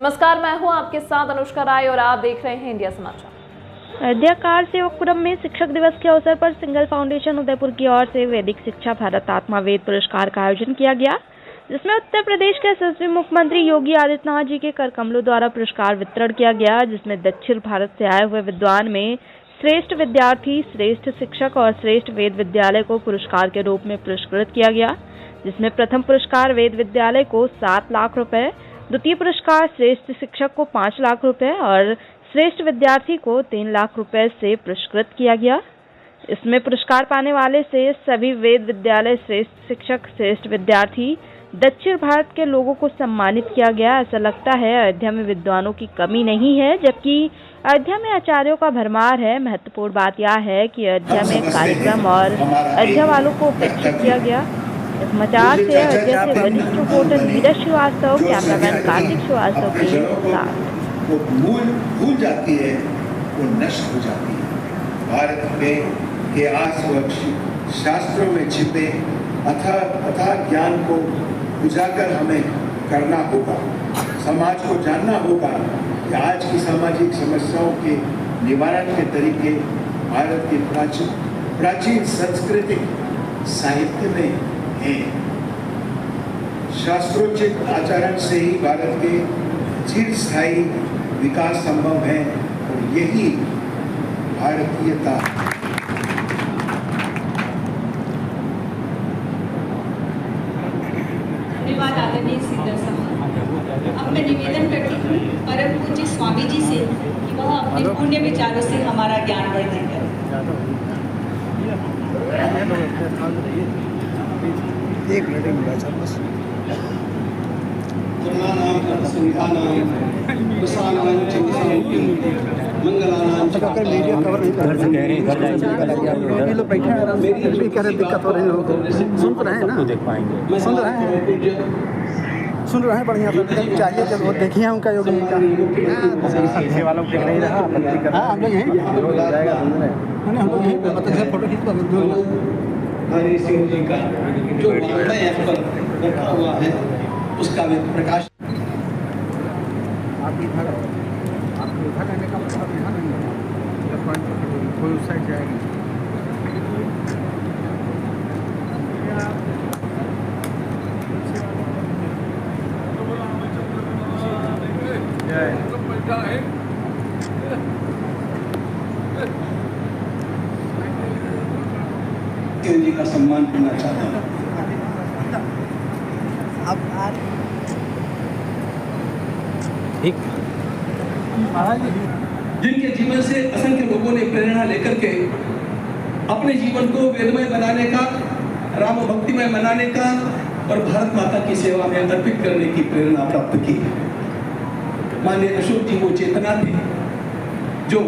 नमस्कार, मैं हूं आपके साथ अनुष्का राय और आप देख रहे हैं इंडिया समाचार। अयोध्या कार सेवकपुरम में शिक्षक दिवस के अवसर पर सिंगल फाउंडेशन उदयपुर की ओर से वैदिक शिक्षा भारत आत्मा वेद पुरस्कार का आयोजन किया गया, जिसमें उत्तर प्रदेश के यशस्वी मुख्यमंत्री योगी आदित्यनाथ जी के कर कमलों द्वारा पुरस्कार वितरण किया गया, जिसमें दक्षिण भारत से आए हुए विद्वान में श्रेष्ठ विद्यार्थी, श्रेष्ठ शिक्षक और श्रेष्ठ वेद विद्यालय को पुरस्कार के रूप में पुरस्कृत किया गया, जिसमें प्रथम पुरस्कार वेद विद्यालय को 7 लाख रुपए, द्वितीय पुरस्कार श्रेष्ठ शिक्षक को 5 लाख रुपए और श्रेष्ठ विद्यार्थी को 3 लाख रुपए से पुरस्कृत किया गया। इसमें पुरस्कार पाने वाले से सभी वेद विद्यालय श्रेष्ठ शिक्षक, श्रेष्ठ विद्यार्थी, दक्षिण भारत के लोगों को सम्मानित किया गया। ऐसा लगता है अयोध्या में विद्वानों की कमी नहीं है, जबकि अयोध्या में आचार्यों का भरमार है। महत्वपूर्ण बात यह है कि अयोध्या में कार्यक्रम और अयोध्या वालों को उपेक्षित किया गया। इस समाचार से अयोध्या से वरिष्ठ रिपोर्टर नीरज श्रीवास्तव, कैमरामैन कार्तिक श्रीवास्तव के साथ। वो भूल जाती है, वो नष्ट हो जाती है। भारत में के आसवक्ष शास्त्रों में छिपे अथाह ज्ञान को उजागर हमें करना होगा। समाज को जानना होगा कि आज की सामाजिक समस्याओं के निवारण के तरीके भारत के प्राचीन सांस्कृतिक साहित्य में हैं। शास्त्रोचित आचरण से ही भारत के चिरस्थायी विकास संभव है और यही भारतीयता। धन्यवाद आदरणीय सिद्धर साहब। अब मैं निवेदन करती हूँ परम पूज्य स्वामी जी से कि वह अपने पुण्य विचारों से हमारा ज्ञान वर्धन करें। एक मिनट बस। सुन रहे हैं बढ़िया चाहिए जब वो देखिए उनका योग वालों के नहीं रहा। हाँ हम लोग यहीं फोटो खींच हरि सिंह जी का जो ऐप पर रखा हुआ है उसका भी प्रकाश। आप इधर रहने का मतलब यहाँ नहीं, कोई उस साइड जाएगी। जी का सम्मान करना चाहता हूँ। जिनके जीवन से असंख्य लोगों ने प्रेरणा लेकर के अपने जीवन को वेदमय बनाने का, राम भक्तिमय बनाने का और भारत माता की सेवा में अर्पित करने की प्रेरणा प्राप्त की। माननीय अशोक जी वो चेतना थी जो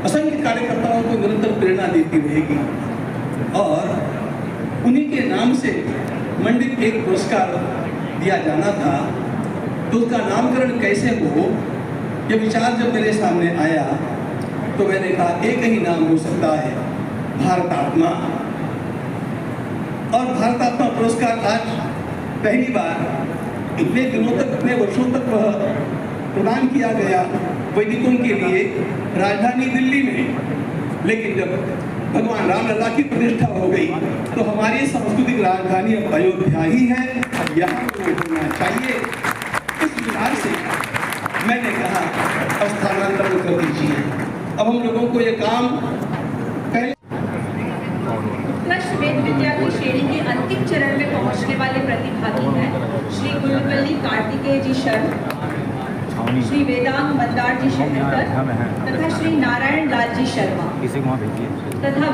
असंख्य कार्यकर्ताओं को निरंतर प्रेरणा देती रहेगी और उन्हीं के नाम से मंडित एक पुरस्कार दिया जाना था। तो उसका नामकरण कैसे हो, ये विचार जब मेरे सामने आया तो मैंने कहा एक ही नाम हो सकता है, भारत आत्मा। और भारत आत्मा पुरस्कार आज पहली बार इतने दिनों तक, इतने वर्षों तक वह प्रदान किया गया वैदिकों के लिए राजधानी दिल्ली में। लेकिन जब भगवान राम लला की प्रतिष्ठा हो गई तो हमारी सांस्कृतिक राजधानी अब अयोध्या ही है, यहाँ होना चाहिए। इस विचार से मैंने कहा अब स्थानांतरण कर दीजिए। अब हम लोगों को ये काम उत्कृष्ट वेद विद्या की श्रेणी के अंतिम चरण में पहुंचने वाले प्रतिभागी हैं श्री गुरुपल्ली कार्तिकेय जी शर्मा, श्री वेदांग मंदार जी शहरकर तथा श्री नारायण लाल जी शर्मा तथा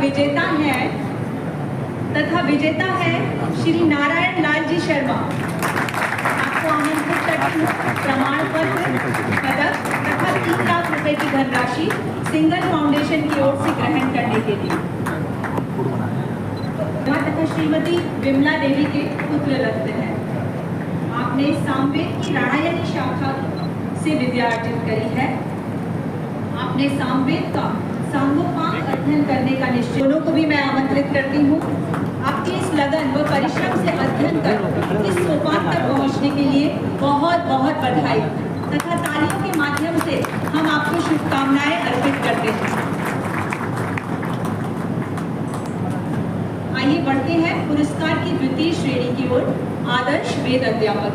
विजेता है श्री नारायण लाल जी शर्मा। आपको आमंत्रित करती हूँ प्रमाण पत्र, पदक तथा 3 लाख रुपए की धनराशि सिंगल फाउंडेशन की ओर से ग्रहण करने के लिए तथा श्रीमती विमला देवी के पुत्र लगते हैं। आपने सामवेद की राणायणी शाखा से विद्या अर्जित करी है। आपने सामवेद का सांगोपांग अध्ययन करने का निश्चय। दोनों को भी मैं आमंत्रित करती हूँ। आपकी इस लगन व परिश्रम से अध्ययन कर इस सोपान तक पहुँचने के लिए बहुत बहुत बधाई। तथा तालियों के माध्यम से हम आपको शुभकामनाएं अर्पित करते हैं। आइए बढ़ते हैं पुरस्कार की द्वितीय श्रेणी की ओर। आदर्श वेद अध्यापक।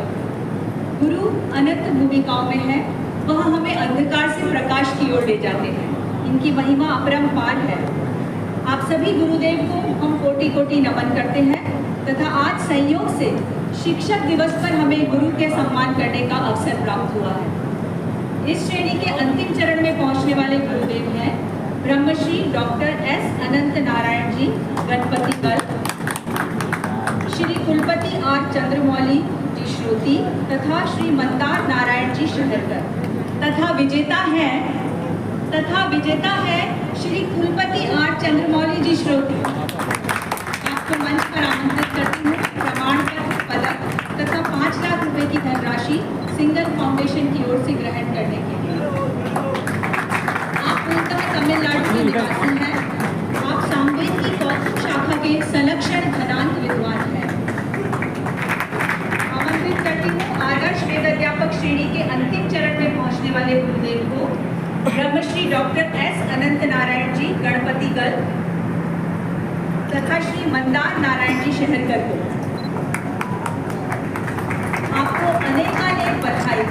गुरु अनंत भूमिकाओं में है, वह हमें अंधकार से प्रकाश की ओर ले जाते हैं। इनकी महिमा अपरंपार है। आप सभी गुरुदेव को हम कोटि कोटि नमन करते हैं तथा आज संयोग से शिक्षक दिवस पर हमें गुरु के सम्मान करने का अवसर प्राप्त हुआ है। इस श्रेणी के अंतिम चरण में पहुंचने वाले गुरुदेव हैं ब्रह्मश्री डॉक्टर एस अनंत नारायण जी गणपतिगल, श्री कुलपति आर चंद्रमौली जी श्रोती तथा श्री मंदार नारायण जी शहरकर तथा विजेता है श्री कुलपति आर चंद्रमौली जी श्रोती। आपको मंच पर आमंत्रित करती हूँ प्रमाण पत्र, पदक तथा 5 लाख रुपए की धनराशि सिंगल फाउंडेशन की ओर से ग्रहण करने के लिए। आप मूलतः तमिलनाडु के निवासी हैं। आप सामवेद की कौतुक शाखा के संलक्षण घनांक विद्वान हैं। आमंत्रित करती हूँ आदर्श वेद अध्यापक श्रेणी के अंतिम चरण में पहुंचने वाले गुरुदेव को ब्रह्मश्री डॉक्टर एस अनंत नारायण जी गणपतिगल तथा श्री मंदार नारायण जी शहरकर को। आपको अनेकानेक बधाई।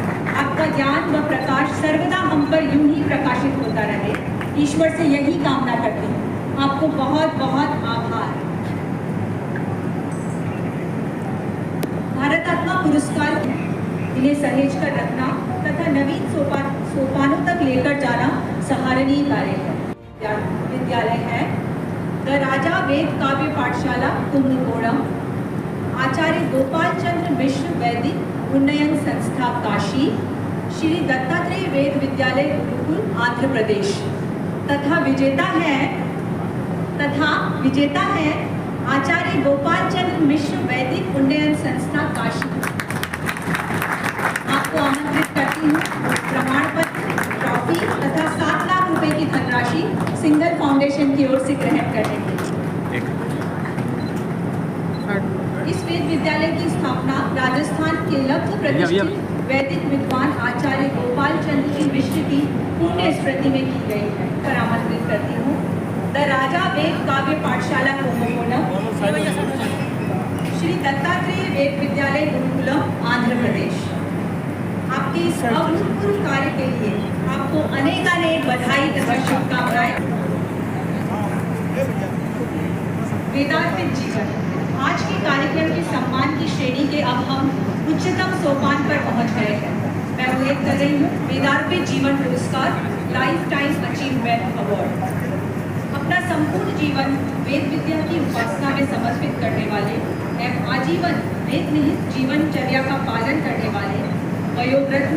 आपका ज्ञान व प्रकाश सर्वदा हम पर यूं ही प्रकाशित होता रहे, ईश्वर से यही कामना करती हूँ। आपको बहुत बहुत आभार। भारतात्मा पुरस्कार इन्हें सहेज कर रखना तथा नवीन सोपानों तक लेकर जाना सहारनीय कार्य है। विद्यालय है द राजा वेद काव्य पाठशाला कुंभकोणम, आचार्य गोपाल चंद्र मिश्र वैदिक उन्नयन संस्था काशी, श्री दत्तात्रेय वेद विद्यालय गुरुकुल आंध्र प्रदेश तथा विजेता है आचार्य गोपाल चंद्र मिश्र वैदिक उन्नयन संस्था काशी। आपको आमंत्रित करती हूँ प्रमाण पत्र, ट्रॉफी तथा 7 लाख रुपए की धनराशि सिंगल फाउंडेशन की ओर से ग्रहण करने के लिए। इस वेद विद्यालय की स्थापना राजस्थान के लब्ध प्रतिष्ठित वैदिक विद्वान आचार्य गोपाल चंद्र जी मिश्र की पुण्य स्मृति में की गई है। पर आमंत्रित करती हूँ द राजा वेद काव्य पाठशाला कुंभकोणम, श्री दत्तात्रेय वेद विद्यालय गुरुकुलम आंध्र प्रदेश। आपके इस अभूतपूर्व कार्य के लिए आपको अनेकानेक बधाई तथा शुभकामनाएं। वेदार्पित जीवन। आज के कार्यक्रम के सम्मान की श्रेणी के अब हम उच्चतम सोपान पर पहुंच गए हैं। मैं उल्लेख कर रही हूँ वेदार्पित जीवन पुरस्कार लाइफ टाइम अचीवमेंट अवार्ड। अपना संपूर्ण जीवन वेद विद्या की उपासना में समर्पित करने वाले एवं आजीवन वेद निहित जीवनचर्या का पालन करने वाले वयोवृद्ध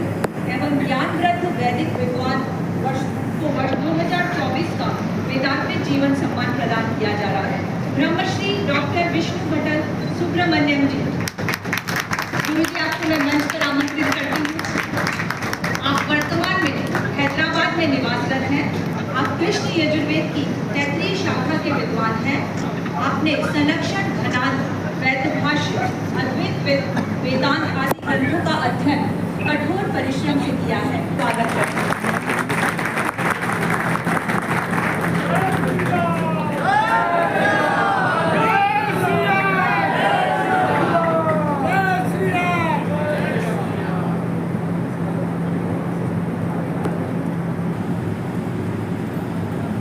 एवं ज्ञानवृद्ध वैदिक विद्वान वर्ष 2024 का वेदांतिक जीवन सम्मान प्रदान किया जा रहा है। ब्रह्मश्री डॉक्टर विष्णु भट्टल सुब्रमण्यम जी। गुरु जी, आपको मैं मंच पर आमंत्रित करती हूँ। आप वर्तमान में हैदराबाद में निवासरत हैं। आप कृष्ण यजुर्वेद की 33 शाखा के विद्वान हैं। आपने संलक्षण घनांक, वैदभाष्य, अद्वैत वेदांत आदि ग्रंथों का अध्ययन कठोर परिश्रम से किया है। स्वागत करते हैं।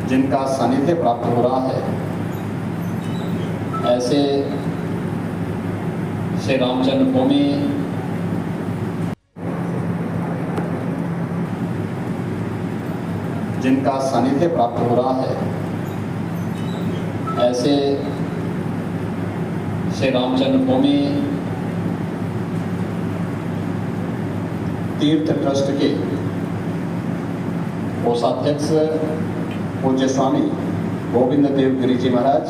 जिनका सानिध्य प्राप्त हो रहा है, ऐसे श्री रामचंद्र भूमि जिनका सानिध्य प्राप्त हो रहा है, ऐसे श्री रामचंद्र भूमि तीर्थ ट्रस्ट के कोषाध्यक्ष पूज्य स्वामी गोविंद देव गिरी जी महाराज,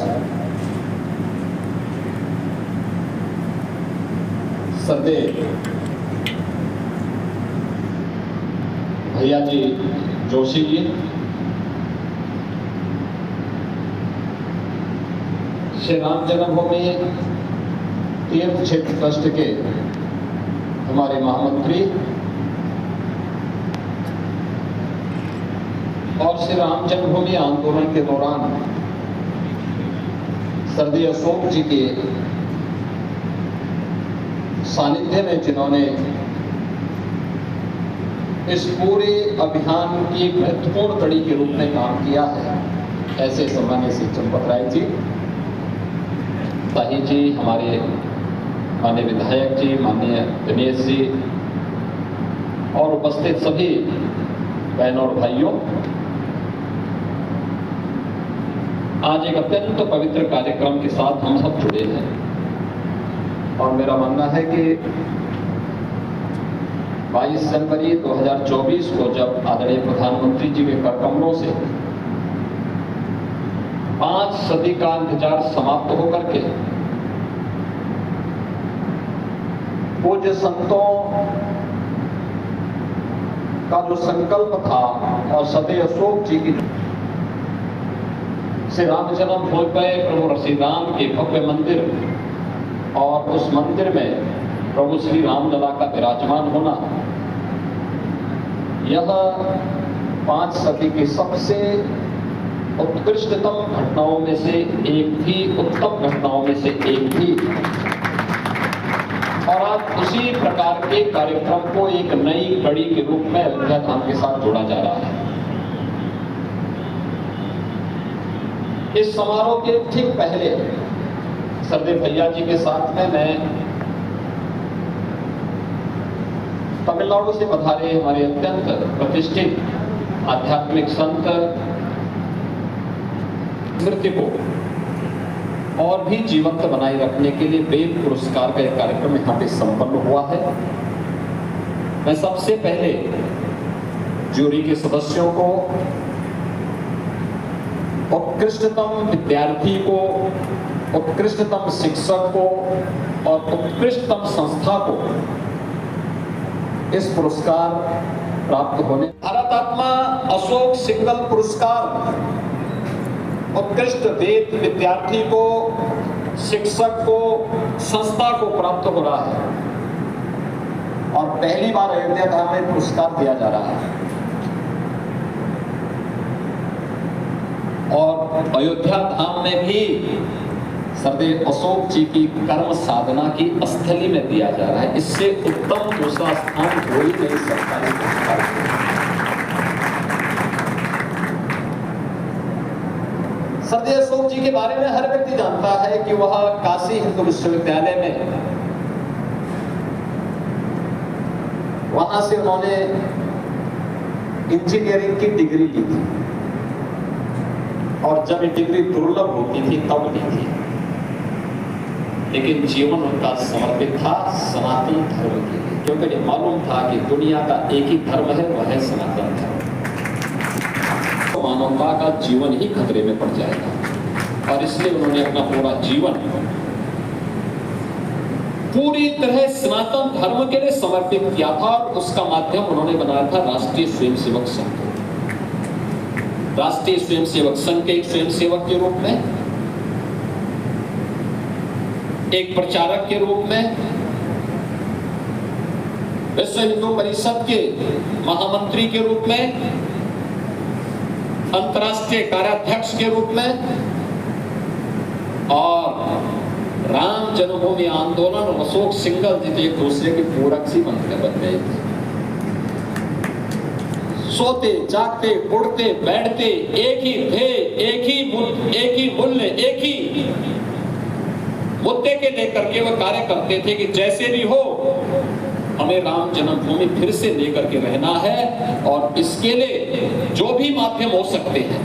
सदैव भैया जी जोशी जी, श्री राम जन्मभूमि तीर्थ क्षेत्र ट्रस्ट के हमारे महामंत्री श्री राम जन्मभूमि आंदोलन के दौरान स्वर्गीय अशोक जी के सानिध्य में जिन्होंने इस पूरे अभियान की एक महत्वपूर्ण कड़ी के रूप में काम किया है, ऐसे सम्माननीय श्री चंपत राय जी, ताही जी, हमारे माननीय विधायक जी, माननीय दिनेश जी और उपस्थित सभी बहनों और भाइयों, आज एक अत्यंत पवित्र कार्यक्रम के साथ हम सब जुड़े हैं और मेरा मानना है कि 22 जनवरी 2024 को जब आदरणीय प्रधानमंत्री जी के कर कमलों से 5 सदी का इंतजार समाप्त होकर के पूज्य संतों का जो संकल्प था और सदैव अशोक जी की श्री राम जन्म भूमि पर प्रभु श्री राम के भव्य मंदिर और उस मंदिर में प्रभु श्री राम लला का विराजमान होना, यह 5 सदी की सबसे उत्कृष्टतम घटनाओं में से एक थी, उत्तम घटनाओं में से एक थी। और आज उसी प्रकार के कार्यक्रम को एक नई कड़ी के रूप में अयोध्या धाम के साथ जोड़ा जा रहा है। इस समारोह के ठीक पहले सरदेव भैया जी के साथ में मैं तमिलनाडु से पधारे हमारे अत्यंत प्रतिष्ठित आध्यात्मिक संत स्मृति को और भी जीवंत बनाए रखने के लिए वेद पुरस्कार का एक कार्यक्रम यहाँ पे संपन्न हुआ है। मैं सबसे पहले जूरी के सदस्यों को, उत्कृष्टतम विद्यार्थी को, उत्कृष्टतम शिक्षक को और उत्कृष्टतम संस्था को इस पुरस्कार प्राप्त होने, भारत आत्मा अशोक सिंगल पुरस्कार उत्कृष्ट वेद विद्यार्थी को, शिक्षक को, संस्था को प्राप्त हो रहा है और पहली बार अयोध्या धाम में पुरस्कार दिया जा रहा है। और अयोध्या धाम में भी सरदेव अशोक जी की कर्म साधना की स्थली में दिया जा रहा है। इससे उत्तम दूसरा स्थान हो ही नहीं सकता है। सरदेव अशोक जी के बारे में हर व्यक्ति जानता है कि वह काशी हिंदू विश्वविद्यालय में, वहां से उन्होंने इंजीनियरिंग की डिग्री ली थी और जब ये डिग्री दुर्लभ होती थी तब ली थी, लेकिन जीवन उनका समर्पित था सनातन धर्म के लिए, क्योंकि ये मालूम था कि दुनिया का एक ही धर्म है, वह है सनातन धर्म। तो मानवता का जीवन ही खतरे में पड़ जाएगा और इसलिए उन्होंने अपना पूरा जीवन पूरी तरह सनातन धर्म के लिए समर्पित किया था और उसका माध्यम उन्होंने बनाया था राष्ट्रीय स्वयंसेवक संघ। राष्ट्रीय स्वयंसेवक संघ के एक स्वयंसेवक के रूप में, एक प्रचारक के रूप में, विश्व हिंदू परिषद के महामंत्री के रूप में, अंतर्राष्ट्रीय कार्याध्यक्ष के रूप में और राम जन्मभूमि आंदोलन और अशोक सिंगल जी एक दूसरे के पूरक सी बन गए थे। सोते जागते उड़ते बैठते एक ही ध्येय, एक ही मूल्य, एक ही मुद्दे के लेकर के वह कार्य करते थे कि जैसे भी हो हमें राम जन्मभूमि फिर से लेकर के रहना है और इसके लिए जो भी माध्यम हो सकते हैं,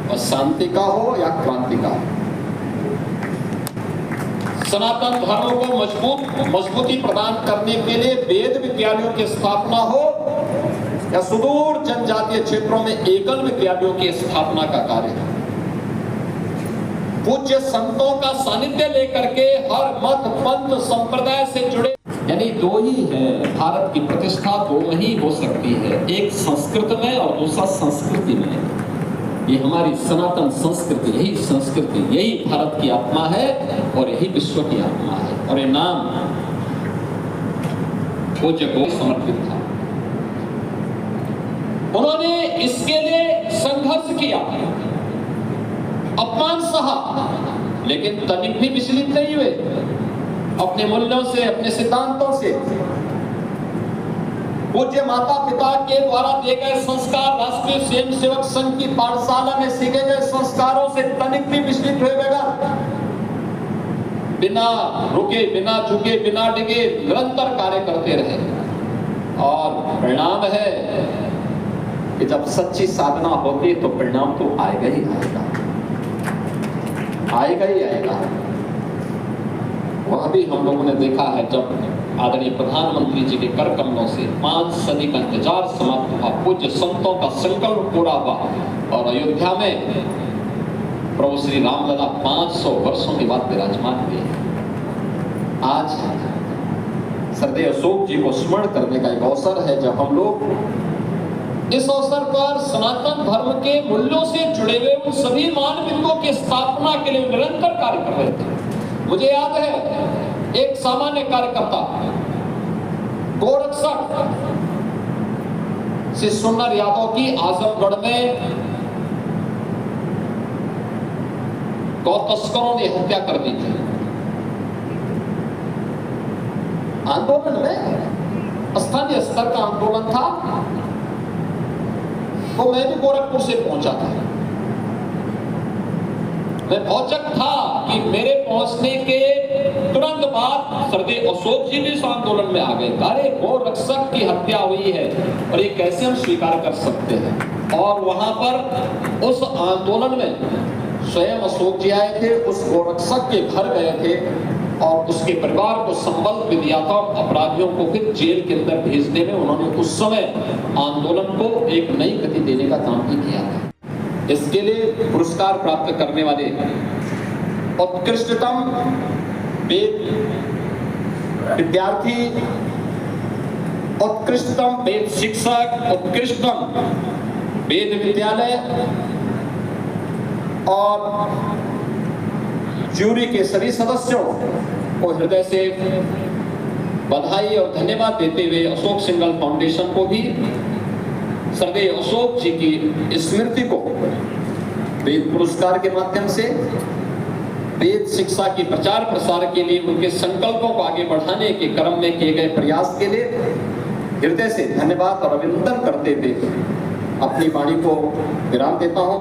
और शांति का हो या क्रांति का हो, सनातन धर्म को मजबूती प्रदान करने के लिए वेद विद्यालयों की स्थापना हो या सुदूर जनजातीय क्षेत्रों में एकल विद्यालयों की स्थापना का कार्य, पूज्य संतों का सानिध्य लेकर के हर मत पंथ संप्रदाय से जुड़े, यानी दो ही है, भारत की प्रतिष्ठा दो में ही हो सकती है, एक संस्कृत में और दूसरा संस्कृति में। ये हमारी सनातन संस्कृति, यही संस्कृति, यही भारत की आत्मा है और यही विश्व की आत्मा है और ये नाम पूज्य को समर्पित था। उन्होंने इसके लिए संघर्ष किया, अपमान सहा, लेकिन तनिक भी विचलित नहीं हुए अपने मूल्यों से, अपने सिद्धांतों से। पूज्य माता पिता के द्वारा दिए गए संस्कार, राष्ट्रीय स्वयंसेवक संघ की पाठशाला में सीखे गए संस्कारों से तनिक भी विचलित हुए बगैर बिना रुके, बिना झुके, बिना डिगे निरंतर कार्य करते रहे। और परिणाम है कि जब सच्ची साधना होती है तो परिणाम तो आएगा ही आएगा, आएगा ही आएगा। वह भी हम लोगों ने देखा है जब आदरणीय प्रधानमंत्री जी के कर कमलों से 5 सदी का इंतजार समाप्त हुआ, पूज्य संतों का संकल्प पूरा हुआ और अयोध्या में प्रभु श्री रामलला 500 वर्षों के बाद विराजमान हुए। आज श्रद्धेय अशोक जी को स्मरण करने का एक अवसर है जब हम लोग इस अवसर पर सनातन धर्म के मूल्यों से जुड़े हुए उन सभी मानविकों की स्थापना के लिए निरंतर कार्य कर रहे थे। मुझे याद है एक सामान्य कार्यकर्ता गोरक्षक श्री सुंदर यादव की आजमगढ़ में गौ तस्करों ने हत्या कर दी थी। आंदोलन में स्थानीय स्तर का आंदोलन था, तो मैं भी गोरखपुर से पहुंचा था। मैं औचक था कि मेरे पहुंचने के तुरंत बाद श्रद्धेय अशोक जी भी इस आंदोलन में आ गए। अरे गौ रक्षक की हत्या हुई है और ये कैसे हम स्वीकार कर सकते हैं। और वहां पर उस आंदोलन में स्वयं अशोक जी आए थे, उस गोरक्षक के घर गए थे और उसके परिवार को संबल भी दिया था। अपराधियों को फिर जेल के अंदर भेजने में उन्होंने उस समय आंदोलन को एक नई गति देने का काम भी किया था। इसके लिए पुरस्कार प्राप्त करने वाले उत्कृष्टतम वेद विद्यार्थी, उत्कृष्टतम वेद शिक्षक, उत्कृष्टतम वेद विद्यालय और जूरी के सभी सदस्यों को हृदय से बधाई और धन्यवाद देते हुए अशोक सिंघल फाउंडेशन को भी श्रद्धेय अशोक जी की स्मृति को वेद पुरस्कार के माध्यम से वेद शिक्षा की प्रचार प्रसार के लिए उनके संकल्पों को आगे बढ़ाने के क्रम में किए गए प्रयास के लिए हृदय से धन्यवाद और अभिनंदन करते हुए अपनी वाणी को विराम देता हूं।